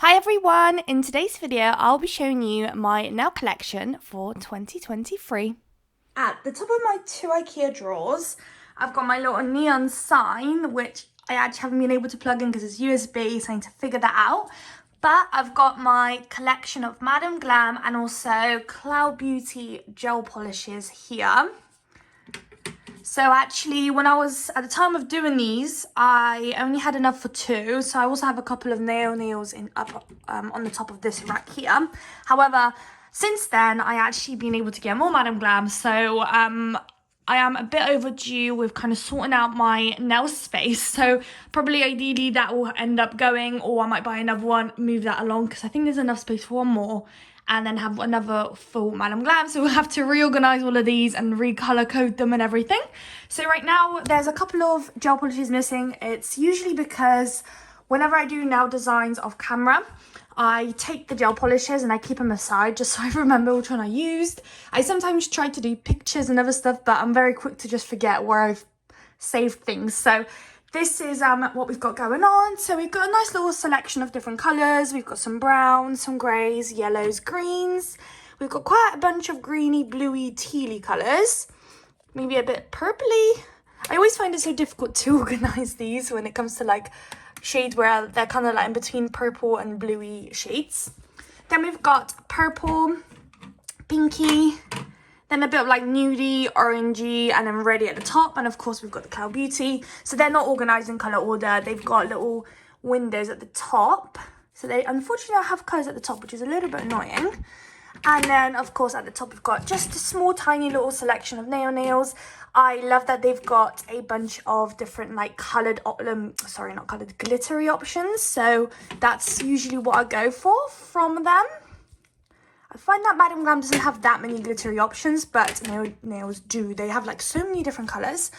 Hi everyone, in today's video I'll be showing you my nail collection for 2023. At the top of my two IKEA drawers, I've got my little neon sign, which I actually haven't been able to plug in because it's USB, so I need to figure that out. But I've got my collection of Madam Glam and also Cloud Beauty gel polishes here. So actually, when I was, at the time of doing these, I only had enough for two. So I also have a couple of nails up on the top of this rack here. However, since then, I actually been able to get more Madam Glam. So I am a bit overdue with kind of sorting out my nail space. So probably ideally that will end up going, or I might buy another one, move that along, because I think there's enough space for one more. And then have another full Madam Glam. So we'll have to reorganize all of these and recolor code them and everything. So right now there's a couple of gel polishes missing. It's usually because whenever I do nail designs off camera, I take the gel polishes and I keep them aside just so I remember which one I used. I sometimes try to do pictures and other stuff, but I'm very quick to just forget where I've saved things. So this is what we've got going on. So we've got a nice little selection of different colours. We've got some browns, some greys, yellows, greens. We've got quite a bunch of greeny, bluey, tealy colours. Maybe a bit purpley. I always find it so difficult to organise these when it comes to like shades where they're kind of like in between purple and bluey shades. Then we've got purple, pinky, then a bit of like nudie, orangey, and then reddy at the top. And of course, we've got the Cloud Beauty. So they're not organised in colour order. They've got little windows at the top. So they unfortunately don't have colours at the top, which is a little bit annoying. And then, of course, at the top, we've got just a small, tiny little selection of nails. I love that they've got a bunch of different, like, glittery options. So that's usually what I go for from them. I find that Madam Glam doesn't have that many glittery options, but nails do. They have like so many different colours.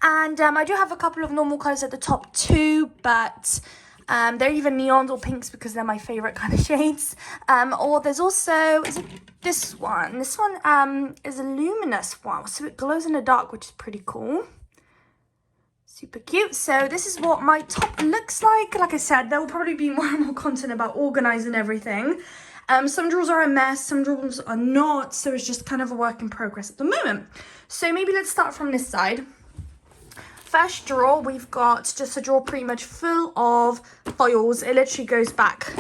And I do have a couple of normal colours at the top too, but they're either neons or pinks because they're my favourite kind of shades. Or there's also, is it this one? This one is a luminous one, so it glows in the dark, which is pretty cool. Super cute. So this is what my top looks like. Like I said, there will probably be more and more content about organising everything. Some drawers are a mess, some drawers are not, so it's just kind of a work in progress at the moment. So maybe let's start from this side. First drawer, we've got just a drawer pretty much full of foils. It literally goes back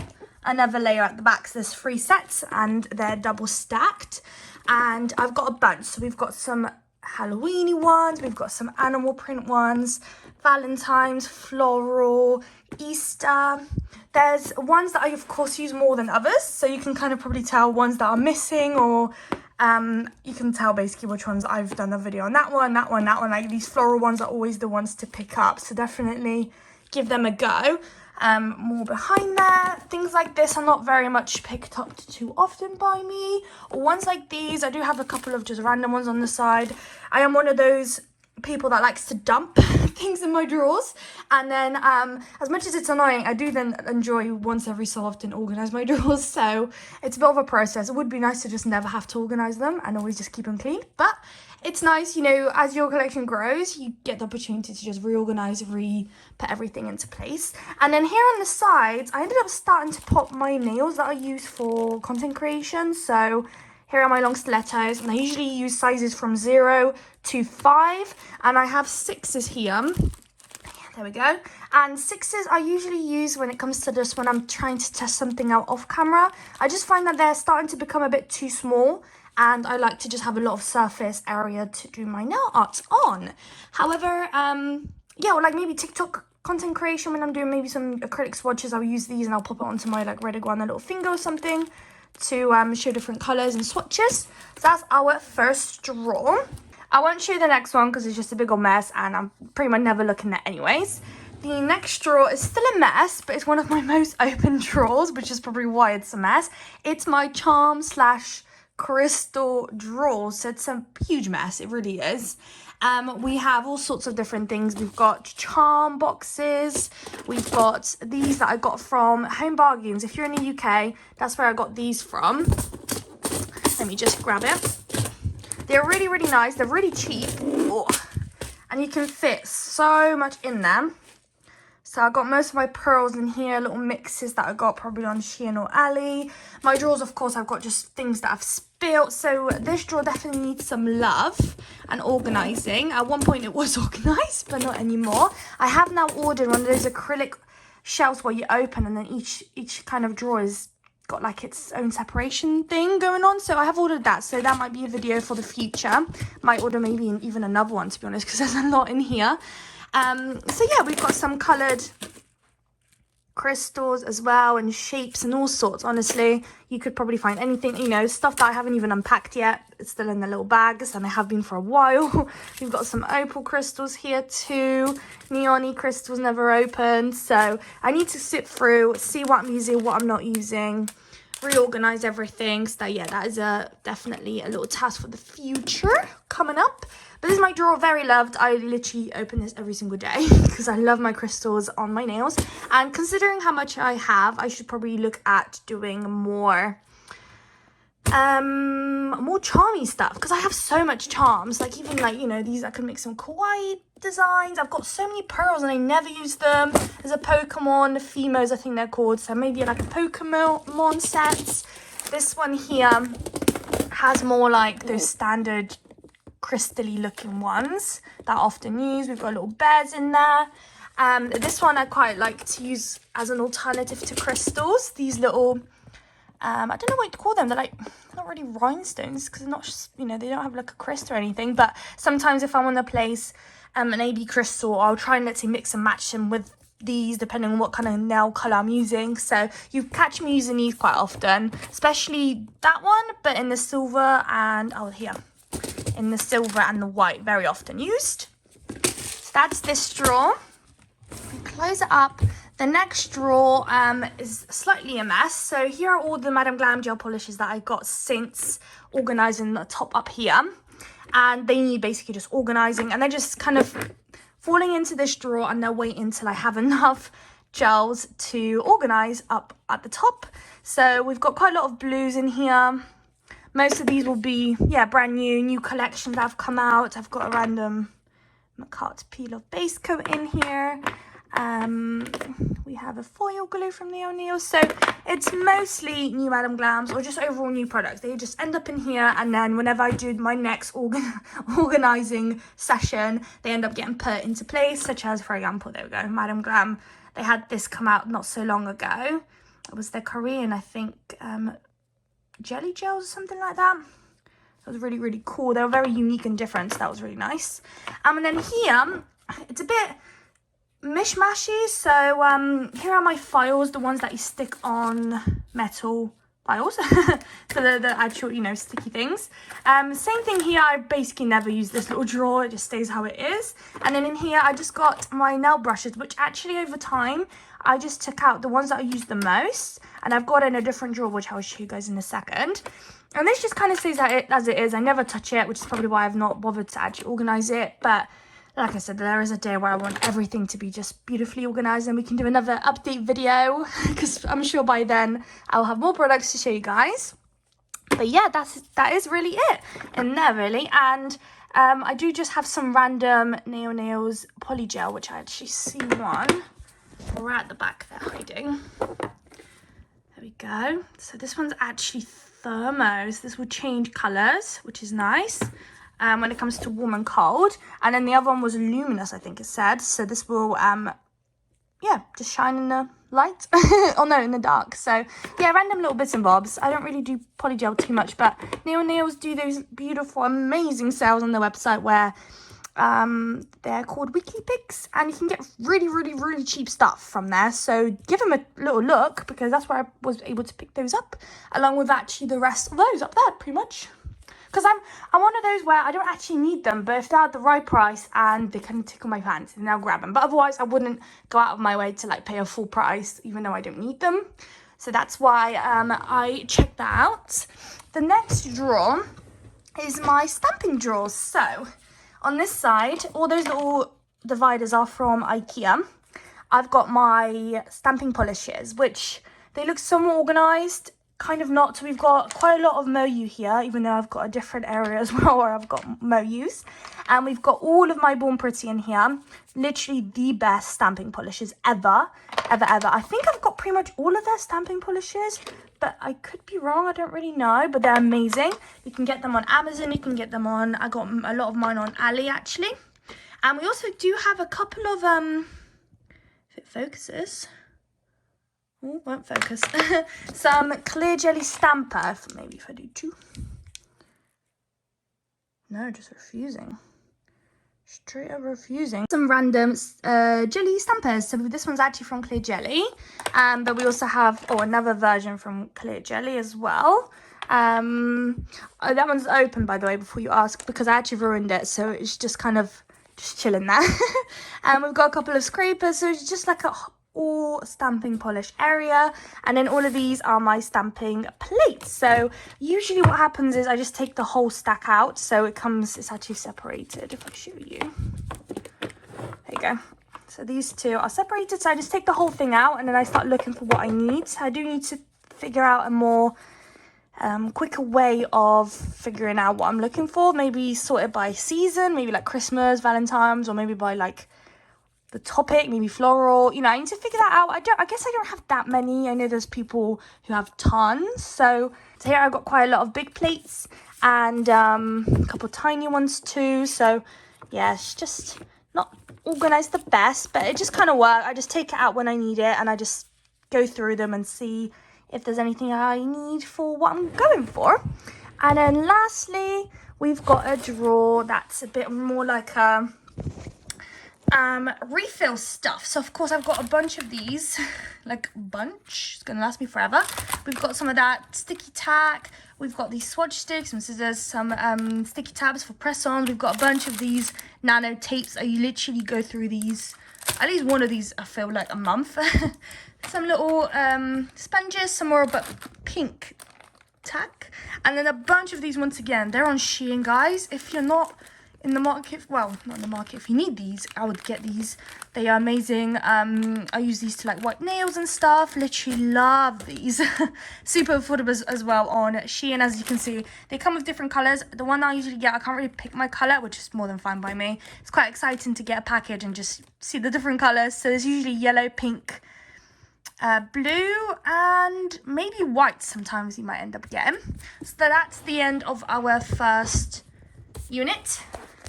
another layer at the back. So there's 3 sets and they're double stacked. And I've got a bunch. So we've got some Halloween-y ones, we've got some animal print ones, Valentine's, floral, Easter. There's ones that I of course use more than others, so you can kind of probably tell ones that are missing, or you can tell basically which ones I've done a video on. That one, like these floral ones are always the ones to pick up, so definitely give them a go. More behind there, things like this are not very much picked up too often by me. Or ones like these, I do have a couple of just random ones on the side. I am one of those people that likes to dump things in my drawers, and then as much as it's annoying, I do then enjoy once every so often organize my drawers. So it's a bit of a process. It would be nice to just never have to organize them and always just keep them clean, but it's nice, you know, as your collection grows, you get the opportunity to just reorganize, put everything into place. And then here on the sides, I ended up starting to pop my nails that I use for content creation. So here are my long stilettos, and I usually use sizes from 0 to 5, and I have 6s here. There we go. And 6s I usually use when it comes to just when I'm trying to test something out off camera. I just find that they're starting to become a bit too small, and I like to just have a lot of surface area to do my nail art on. However, yeah, or like maybe TikTok content creation, when I'm doing maybe some acrylic swatches, I'll use these and I'll pop it onto my like red iguana little finger or something to show different colours and swatches. So that's our first drawer. I won't show you the next one because it's just a big old mess and I'm pretty much never looking at anyways. The next drawer is still a mess, but it's one of my most open drawers, which is probably why it's a mess. It's my charm slash crystal drawer, so it's a huge mess. It really is. We have all sorts of different things. We've got charm boxes. We've got these that I got from Home Bargains. If you're in the UK, that's where I got these from. Let me just grab it. They're really, really nice. They're really cheap. Oh. And you can fit so much in them. So I got most of my pearls in here, little mixes that I got probably on Shein or Ali. My drawers, of course, I've got just things that I've spilt. So this drawer definitely needs some love and organising. At one point it was organised, but not anymore. I have now ordered one of those acrylic shelves where you open and then each kind of drawer is got like its own separation thing going on. So I have ordered that. So that might be a video for the future. Might order maybe even another one, to be honest, because there's a lot in here. So yeah, we've got some coloured crystals as well and shapes and all sorts. Honestly, you could probably find anything, you know, stuff that I haven't even unpacked yet. It's still in the little bags and I have been for a while. We've got some opal crystals here too, neon-y crystals never opened. So I need to sit through, see what I'm using, what I'm not using, reorganize everything. So yeah, that is definitely a little task for the future coming up. But this is my drawer, very loved. I literally open this every single day because I love my crystals on my nails. And considering how much I have, I should probably look at doing more charmy stuff because I have so much charms. Like even like, you know, these, I could make some kawaii designs. I've got so many pearls and I never use them. There's a Pokemon, Fimos I think they're called. So maybe like a Pokemon set. This one here has more like those standard crystally looking ones that I often use. We've got little bears in there. This one I quite like to use as an alternative to crystals. These little I don't know what to call them. They're like not really rhinestones because they're not just, you know, they don't have like a crystal or anything, but sometimes if I want to place an AB crystal, I'll try and let's say mix and match them with these depending on what kind of nail color I'm using. So you catch me using these quite often, especially that one, but in the silver and in the silver and the white, very often used. So that's this drawer. Close it up. The next drawer is slightly a mess. So here are all the Madam Glam gel polishes that I got since organising the top up here. And they need basically just organising. And they're just kind of falling into this drawer and they're waiting until I have enough gels to organise up at the top. So we've got quite a lot of blues in here. Most of these will be, yeah, brand new collections that have come out. I've got a random Macart Peel Off base coat in here. We have a foil glue from the O'Neill. So it's mostly new Madam Glams or just overall new products. They just end up in here, and then whenever I do my next organising session, they end up getting put into place, such as, for example, there we go, Madam Glam. They had this come out not so long ago. It was their Korean, I think, jelly gels or something like that. That was really, really cool. They were very unique and different, so that was really nice. And then here, it's a bit mishmashy. So here are my files, the ones that you stick on metal files. So the actual, you know, sticky things. Same thing here. I basically never use this little drawer. It just stays how it is. And then in here, I just got my nail brushes, which actually over time, I just took out the ones that I use the most, and I've got in a different drawer, which I'll show you guys in a second. And this just kind of stays as it is. I never touch it, which is probably why I've not bothered to actually organise it. But like I said, there is a day where I want everything to be just beautifully organised, and we can do another update video because I'm sure by then I'll have more products to show you guys. But yeah, that is really it in there, really. And I do just have some random nails poly gel, which I actually see one right at the back there hiding. There we go. So this one's actually thermos. This will change colours, which is nice when it comes to warm and cold. And then the other one was luminous, I think it said. So this will yeah, just shine in the light. Oh no, in the dark. So yeah, random little bits and bobs. I don't really do polygel too much, but Nails do those beautiful, amazing sales on their website where they're called weekly picks, and you can get really, really, really cheap stuff from there. So give them a little look, because that's where I was able to pick those up, along with actually the rest of those up there, pretty much. Because I'm one of those where I don't actually need them, but if they're at the right price and they can tickle my fancy, then I'll grab them. But otherwise, I wouldn't go out of my way to like pay a full price, even though I don't need them. So that's why I checked that out. The next drawer is my stamping drawers. So on this side, all those little dividers are from IKEA. I've got my stamping polishes, which they look somewhat organised. kind of not. So we've got quite a lot of Moyu here, even though I've got a different area as well where I've got Moyus. And we've got all of my Born Pretty in here. Literally the best stamping polishes ever. I think I've got pretty much all of their stamping polishes, but I could be wrong. I don't really know, but they're amazing. You can get them on Amazon. You can get them on, I got a lot of mine on Ali actually. And we also do have a couple of, if it focuses, oh, won't focus, some clear jelly stamper, maybe if I do two. No, just refusing. Straight up refusing. Some random jelly stampers. So this one's actually from Clear Jelly. But we also have another version from Clear Jelly as well. That one's open, by the way, before you ask, because I actually ruined it. So it's just kind of just chilling there. And we've got a couple of scrapers. So it's just like a all stamping polish area, and then all of these are my stamping plates. So usually what happens is I just take the whole stack out, so it's actually separated. If I show you, there you go. So these two are separated, so I just take the whole thing out and then I start looking for what I need. So I do need to figure out a more quicker way of figuring out what I'm looking for. Maybe sort it by season, maybe like Christmas, Valentine's, or maybe by like the topic, maybe floral. You know, I need to figure that out. I guess I don't have that many. I know there's people who have tons. So here I've got quite a lot of big plates and a couple tiny ones too. So yeah, it's just not organized the best, but it just kind of works. I just take it out when I need it and I just go through them and see if there's anything I need for what I'm going for. And then lastly, we've got a drawer that's a bit more like a refill stuff. So of course I've got a bunch of these, like a bunch, it's gonna last me forever. We've got some of that sticky tack, we've got these swatch sticks, some scissors, some sticky tabs for press-ons. We've got a bunch of these nano tapes. I literally go through these, at least one of these I feel like a month. Some little sponges, some more but pink tack, and then a bunch of these. Once again, they're on Shein, guys. If you're not in the market, well, not in the market, if you need these, I would get these. They are amazing. I use these to like wipe nails and stuff. Literally love these. Super affordable as well on Shein. As you can see, they come with different colors. The one I usually get, I can't really pick my color, which is more than fine by me. It's quite exciting to get a package and just see the different colors. So there's usually yellow, pink, blue, and maybe white sometimes you might end up getting. So that's the end of our first unit.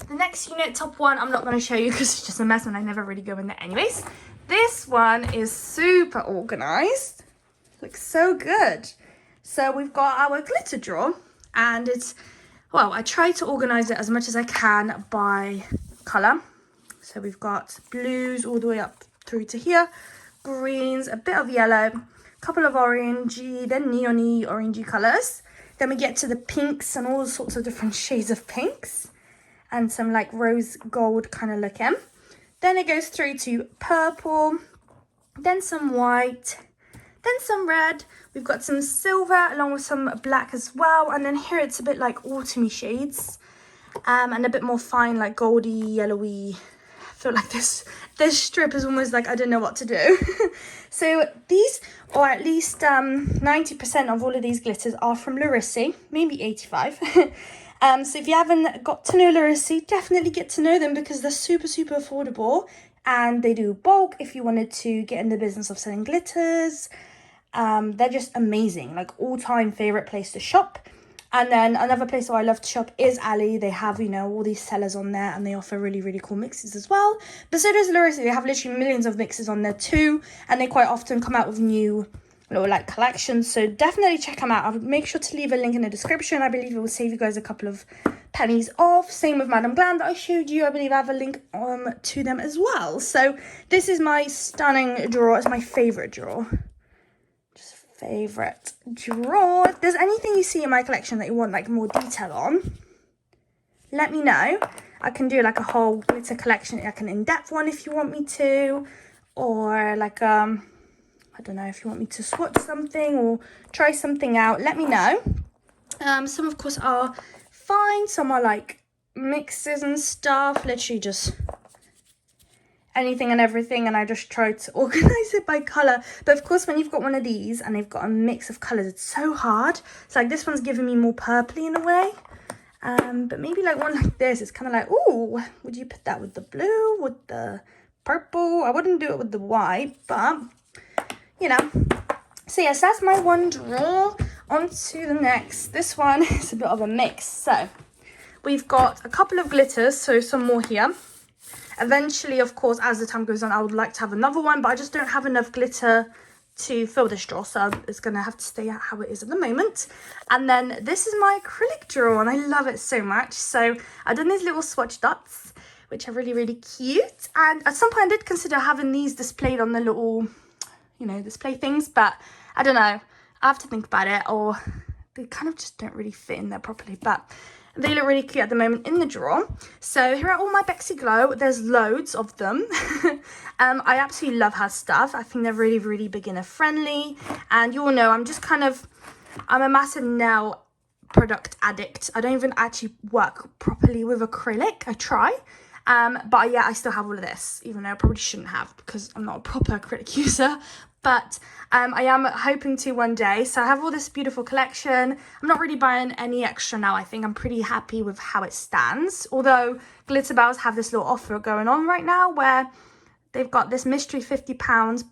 The next unit, top one, I'm not going to show you because it's just a mess and I never really go in there anyways. This one is super organized. Looks so good. So we've got our glitter drawer, and it's, well, I try to organize it as much as I can by color. So we've got blues all the way up through to here, greens, a bit of yellow, a couple of orangey, then neon-y orangey colors. Then we get to the pinks and all sorts of different shades of pinks, and some like rose gold kind of looking. Then it goes through to purple, then some white, then some red. We've got some silver along with some black as well. And then here it's a bit like autumny shades, and a bit more fine, like goldy, yellowy. I feel like this strip is almost like I don't know what to do. So these, or at least 90% of all of these glitters are from Larissi, maybe 85. So if you haven't got to know Larissi, definitely get to know them because they're super, super affordable. And they do bulk if you wanted to get in the business of selling glitters. They're just amazing, like all-time favorite place to shop. And then another place where I love to shop is Ali. They have, you know, all these sellers on there and they offer really, really cool mixes as well. But so does Larissi. They have literally millions of mixes on there too. And they quite often come out with new little like collections. So definitely check them out. I'll make sure to leave a link in the description. I believe it will save you guys a couple of pennies off. Same with Madame Glam that I showed you. I believe I have a link to them as well. So this is my stunning drawer. It's my favorite drawer. Favorite drawer. If there's anything you see in my collection that you want like more detail on, let me know. I can do like a whole glitter collection, like an in-depth one if you want me to, or like I don't know, if you want me to swatch something or try something out, let me know. Some of course are fine, some are like mixes and stuff, literally just anything and everything, and I just tried to organize it by color. But of course, when you've got one of these and they've got a mix of colors, it's so hard. So like this one's giving me more purpley in a way, but maybe like one like this is kind of like, oh, would you put that with the blue, with the purple? I wouldn't do it with the white, but you know. So yes, that's my one drawer. On to the next. This one is a bit of a mix. So we've got a couple of glitters, so some more here. Eventually, of course, as the time goes on, I would like to have another one, but I just don't have enough glitter to fill this drawer, so it's going to have to stay at how it is at the moment. And then this is my acrylic drawer, and I love it so much. So I've done these little swatch dots, which are really, really cute. And at some point, I did consider having these displayed on the little, you know, display things, but I don't know. I have to think about it, or they kind of just don't really fit in there properly, but they look really cute at the moment in the drawer. So here are all my Bexy Glow. There's loads of them. I absolutely love her stuff. I think they're really, really beginner friendly. And you all know I'm a massive nail product addict. I don't even actually work properly with acrylic. I try. But yeah, I still have all of this, even though I probably shouldn't have because I'm not a proper acrylic user. But I am hoping to one day. So I have all this beautiful collection. I'm not really buying any extra now. I think I'm pretty happy with how it stands. Although Glitter Bells have this little offer going on right now where they've got this mystery £50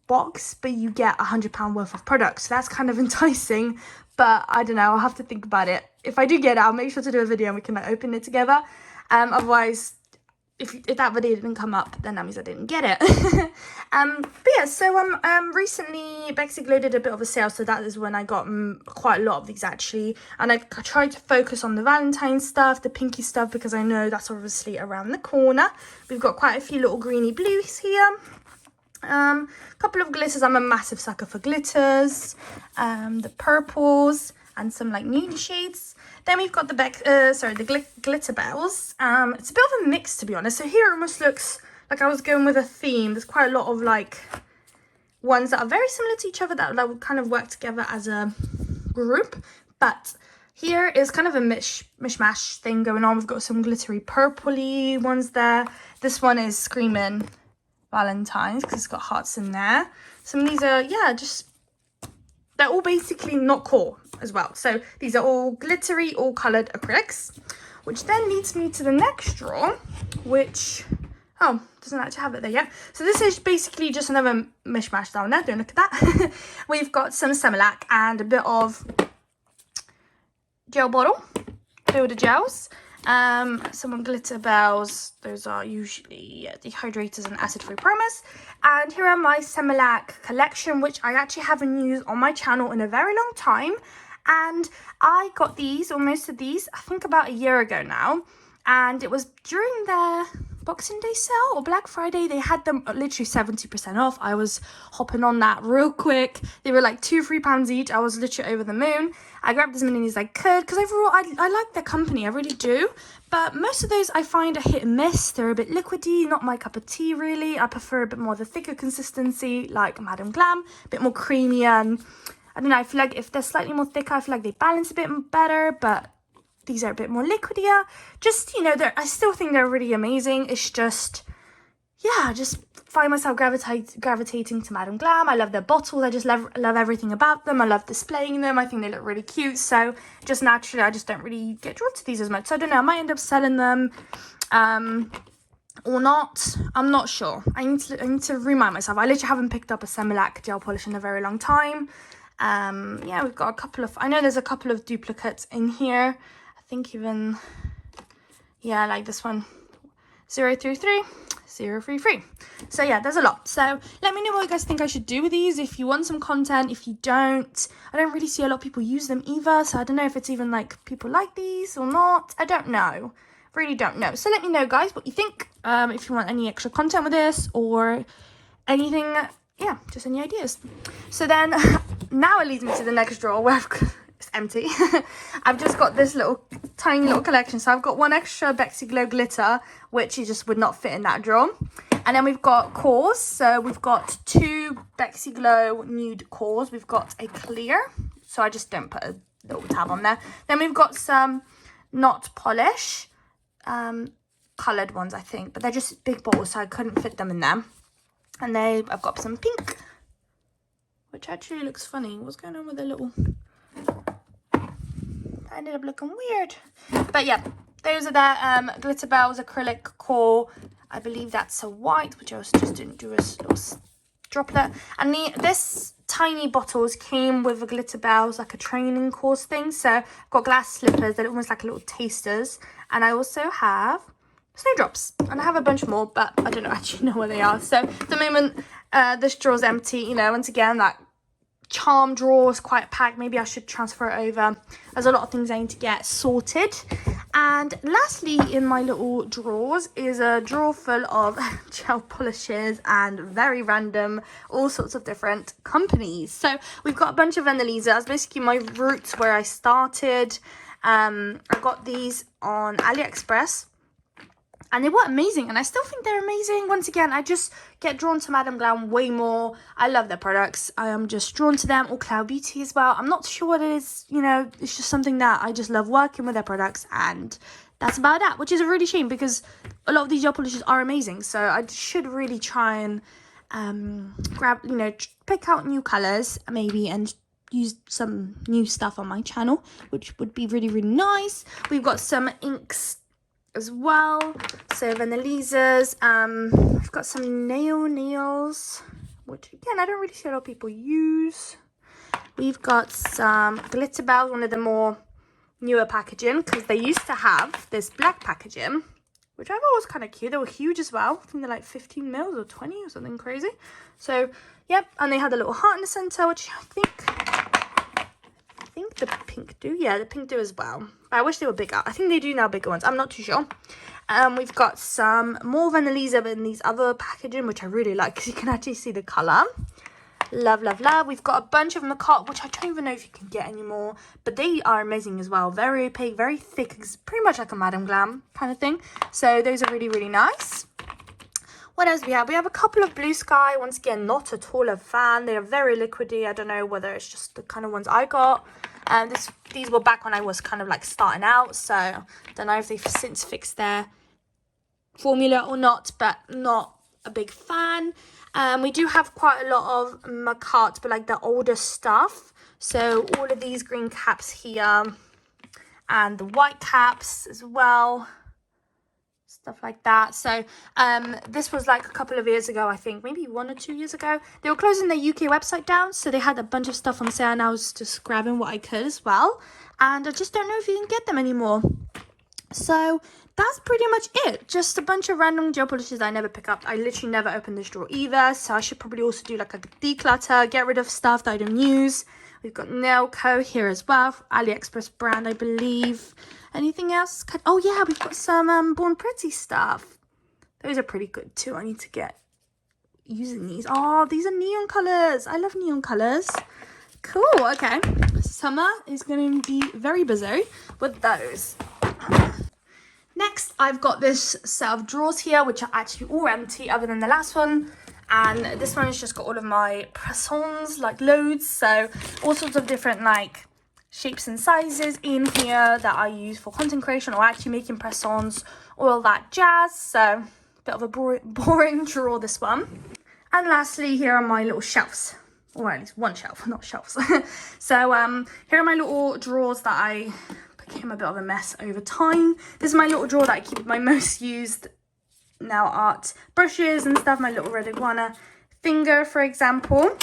box, but you get £100 worth of products. So that's kind of enticing. But I don't know. I'll have to think about it. If I do get it, I'll make sure to do a video and we can like, open it together. Otherwise, if that video didn't come up, then that means I didn't get it. But yeah, so recently Bexy Glow did a bit of a sale, so that is when I got quite a lot of these actually. And I tried to focus on the Valentine stuff, the pinky stuff, because I know that's obviously around the corner. We've got quite a few little greeny blues here. A couple of glitters. I'm a massive sucker for glitters. The purples and some like nude shades. Then we've got the Glitter Bells. It's a bit of a mix, to be honest. So here it almost looks like I was going with a theme. There's quite a lot of like ones that are very similar to each other that would kind of work together as a group. But here is kind of a mishmash thing going on. We've got some glittery purpley ones there. This one is Screaming Valentine's because it's got hearts in there. Some of these are, yeah, just, they're all basically not core as well. So these are all glittery, all coloured acrylics, which then leads me to the next drawer, which, oh, doesn't actually have it there yet. So this is basically just another mishmash down there. Don't look at that. We've got some Acrylic and a bit of gel bottle, filled with gels. Some Glitter Bells. Those are usually dehydrators and acid-free primers. And here are my Acrylic collection, which I actually haven't used on my channel in a very long time. And I got these, or most of these, I think about a year ago now. And it was during their Boxing Day sale or Black Friday. They had them literally 70% off. I was hopping on that real quick. They were like £2-3 each. I was literally over the moon. I grabbed as many as I could because overall I like their company. I really do. But most of those I find are hit and miss. They're a bit liquidy, not my cup of tea really. I prefer a bit more of the thicker consistency like Madam Glam, a bit more creamy, and I don't know, I feel like if they're slightly more thicker, I feel like they balance a bit better, but these are a bit more liquidier. Just, you know, I still think they're really amazing. It's just, yeah, I just find myself gravitating to Madam Glam. I love their bottles. I just love everything about them. I love displaying them. I think they look really cute. So just naturally, I just don't really get drawn to these as much. So I don't know, I might end up selling them or not. I'm not sure. I need to remind myself. I literally haven't picked up a Acrylic gel polish in a very long time. Yeah, we've got a couple of, I know there's a couple of duplicates in here. I think even, yeah, like this one, 033, 033. So yeah, there's a lot. So let me know what you guys think I should do with these. If you want some content, if you don't, I don't really see a lot of people use them either. So I don't know if it's even like people like these or not. I don't know. Really don't know. So let me know, guys, what you think. If you want any extra content with this or anything, yeah, just any ideas. So then now it leads me to the next drawer where it's empty. I've just got this tiny little collection. So I've got one extra Bexy Glow glitter, which you just would not fit in that drawer. And then we've got cores. So we've got 2 Bexy Glow nude cores. We've got a clear. So I just don't put a little tab on there. Then we've got some Not Polish coloured ones, I think. But they're just big bottles, so I couldn't fit them in there. And I've got some pink, which actually looks funny. What's going on with the little... That ended up looking weird. But yeah, those are the Glitter Bells acrylic core. I believe that's a white, which I also just didn't do a little droplet. And this tiny bottles came with a Glitter Bells, like a training course thing. So I've got glass slippers. They're almost like a little tasters. And I also have snowdrops. And I have a bunch more, but I don't actually know where they are. So at the moment, this drawer's empty. You know, once again, that charm drawer is quite packed. Maybe I should transfer it over. There's a lot of things I need to get sorted. And lastly, in my little drawers is a drawer full of gel polishes and very random, all sorts of different companies. So we've got a bunch of Annalisa. That's basically my roots where I started. I got these on AliExpress. And they were amazing, and I still think they're amazing. Once again, I just get drawn to Madame Glam way more. I love their products. I am just drawn to them, or Cloud Beauty as well. I'm not sure what it is, you know, it's just something that I just love working with their products, and that's about that, which is a really shame because a lot of these gel polishes are amazing. So I should really try and grab, you know, pick out new colours maybe and use some new stuff on my channel, which would be really, really nice. We've got some inks as well, so Vanillisas. I've got some nails, which again I don't really see a lot of people use. We've got some Glitter Bells, one of the more newer packaging, because they used to have this black packaging, which I thought was kind of cute. They were huge as well. I think they're like 15 mils or 20 or something crazy. So yep, and they had a little heart in the center, which I think the pink do. Yeah, the pink do as well. I wish they were bigger. I think they do now, bigger ones. I'm not too sure. We've got some more Vanillisa, but in these other packaging, which I really like because you can actually see the colour. Love, love, love. We've got a bunch of Macaque, which I don't even know if you can get anymore, but they are amazing as well. Very opaque, very thick. It's pretty much like a Madame Glam kind of thing. So those are really, really nice. What else we have? We have a couple of Blue Sky. Once again, not at all a fan. They are very liquidy. I don't know whether it's just the kind of ones I got. These were back when I was kind of like starting out, so don't know if they've since fixed their formula or not, but not a big fan. We do have quite a lot of Macaque, but like the older stuff. So all of these green caps here and the white caps as well. Stuff like that. So this was like a couple of years ago, I think maybe 1 or 2 years ago. They were closing their UK website down, so they had a bunch of stuff on sale, and I was just grabbing what I could as well, and I just don't know if you can get them anymore. So that's pretty much it. Just a bunch of random gel polishes I never pick up. I literally never open this drawer either, so I should probably also do like a declutter, get rid of stuff that I don't use. We've got Nail Co here as well, AliExpress brand, I believe. Anything else? Oh yeah, we've got some Born Pretty stuff. Those are pretty good too. I need to get using these. Oh, these are neon colors. I love neon colors. Cool. Okay, summer is going to be very busy with those. Next, I've got this set of drawers here, which are actually all empty other than the last one. And this one has just got all of my press-ons, like loads. So all sorts of different like shapes and sizes in here that I use for content creation or actually making press-ons, all that jazz. So a bit of a boring drawer, this one. And lastly, here are my little shelves, or at least one shelf, not shelves. So here are my little drawers that I became a bit of a mess over time. This is my little drawer that I keep my most used nail art brushes and stuff, my little red iguana finger, for example.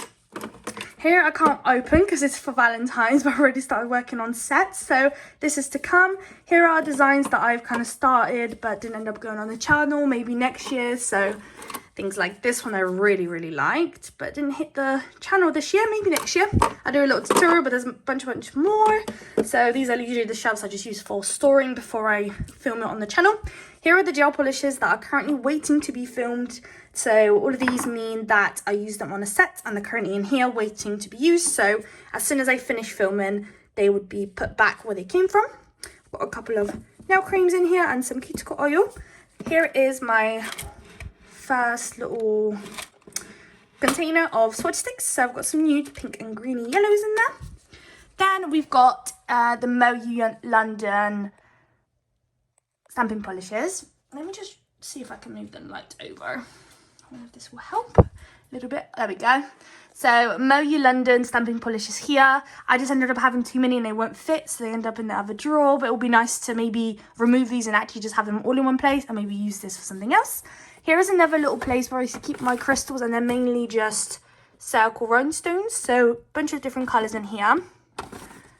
Here I can't open because it's for Valentine's, but I've already started working on sets, so this is to come. Here are designs that I've kind of started but didn't end up going on the channel, maybe next year. So things like this one I really, really liked, but didn't hit the channel this year, maybe next year. I do a little tutorial, but there's a bunch more. So these are usually the shelves I just use for storing before I film it on the channel. Here are the gel polishes that are currently waiting to be filmed. So all of these mean that I use them on a set and they're currently in here waiting to be used. So as soon as I finish filming, they would be put back where they came from. I've got a couple of nail creams in here and some cuticle oil. Here is my first little container of swatch sticks. So I've got some nude pink and greeny yellows in there. Then we've got the Mo London stamping polishes. let me just see if I can move the light over. I wonder if this will help a little bit. There we go. So Mow You London stamping polish is here. I just ended up having too many and they won't fit, so they end up in the other drawer. But it will be nice to maybe remove these and actually just have them all in one place and maybe use this for something else. Here is another little place where I used to keep my crystals, and they're mainly just circle rhinestones. So a bunch of different colours in here.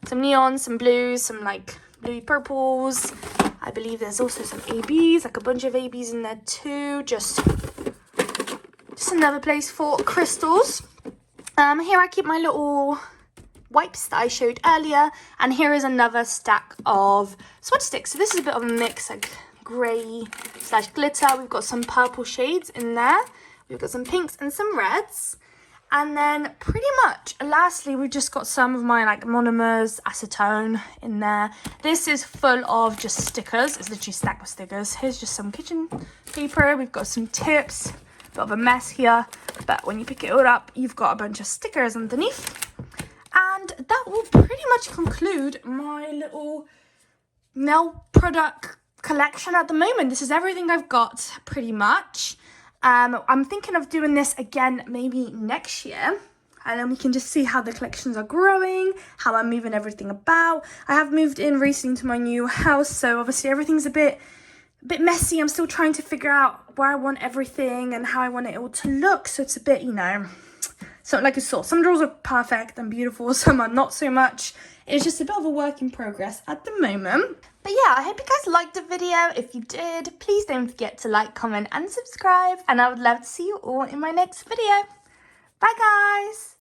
Some neons, some blues, some like bluey purples. I believe there's also some ABs, like a bunch of ABs in there too. Just another place for crystals. Here I keep my little wipes that I showed earlier, and here is another stack of swatch sticks. So this is a bit of a mix, like grey / glitter. We've got some purple shades in there. We've got some pinks and some reds. And then pretty much lastly, we've just got some of my like monomers, acetone in there. This is full of just stickers. It's literally a stack of stickers. Here's just some kitchen paper. We've got some tips. Bit of a mess here, but when you pick it all up, you've got a bunch of stickers underneath. And that will pretty much conclude my little nail product collection at the moment. This is everything I've got pretty much. I'm thinking of doing this again maybe next year, and then we can just see how the collections are growing, how I'm moving everything about. I have moved in recently to my new house, so obviously everything's a bit messy. I'm still trying to figure out where I want everything and how I want it all to look. So it's a bit, you know, so like a sort. Some drawers are perfect and beautiful, some are not so much. It's just a bit of a work in progress at the moment. But yeah, I hope you guys liked the video. If you did, please don't forget to like, comment and subscribe. And I would love to see you all in my next video. Bye guys!